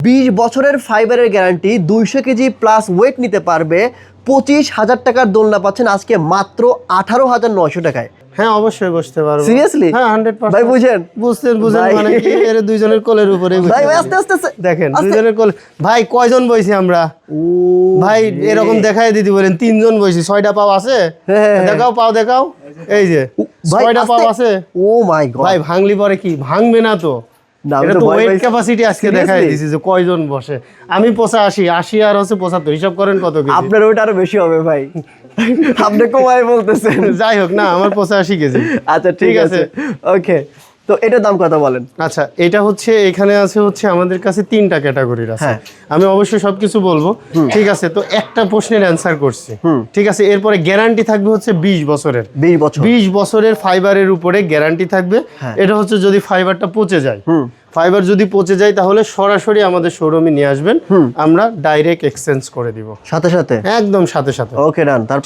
20 বছরের ফাইবারের guarantee, 200 KG plus wait নিতে পারবে। 25,000 টাকার দোলনা পাচ্ছেন আজকে মাত্র 18,900 টাকায়। হ্যাঁ অবশ্যই বসতে পারবো। সিরিয়াসলি? হ্যাঁ 100%। ভাই বুঝেন বুঝছেন ভাই। মানে কি এর দুইজনের কোলের উপরে ভাই ভাই আস্তে আস্তে আস্তে। দেখেন আস্তে। দুইজনের কোলে। ভাই কয়জন বইছি আমরা? ও ভাই এরকম দেখাই দিদি বলেন 3 জন বইছি। 6টা পাও আছে? হ্যাঁ। দেখাও পাও দেখাও। এই যে ভাই 6টা পাও আস্তে। আছে। ও মাই গড ভাই ভাঙলি পরে কি ভাঙবে না তো? না, আমি এটা তো তো ভয় ওয়েট পাইছি। ক্যাপাসিটি আজকে দেখাই Seriously? দিছি যে কয়জন বসে। আমি 85 80 আর হচ্ছে 75 হিসাব করেন কত কেজি? আপনার ওইটা আরো বেশি হবে ভাই। আপনি কমায় বলতেছেন। যাই হোক না আমার 85 কেজি। আচ্ছা ঠিক আছে ওকে, তো এটার দাম কত বলেন? আচ্ছা এটা হচ্ছে এখানে আছে হচ্ছে আমাদের কাছে 3টা ক্যাটাগরির আছে। হ্যাঁ। আমি অবশ্যই সবকিছু বলবো। ঠিক আছে, তো একটা প্রশ্নের অ্যান্সার করছি। ঠিক আছে, এরপরে গ্যারান্টি থাকবে হচ্ছে 20 বছরের। 20 বছর। 20 বছরের ফাইবারের উপরে গ্যারান্টি থাকবে। হ্যাঁ। এটা হচ্ছে যদি ফাইবারটা পচে যায়, ফাইবার যদি পচে যায় তাহলে সরাসরি আমাদের শোরুমে নিয়ে আসবেন, আমরা ডাইরেক্ট এক্সচেঞ্জ করে দিব সাথে সাথে একদম সাথে সাথে। ওকে ডান। তারপর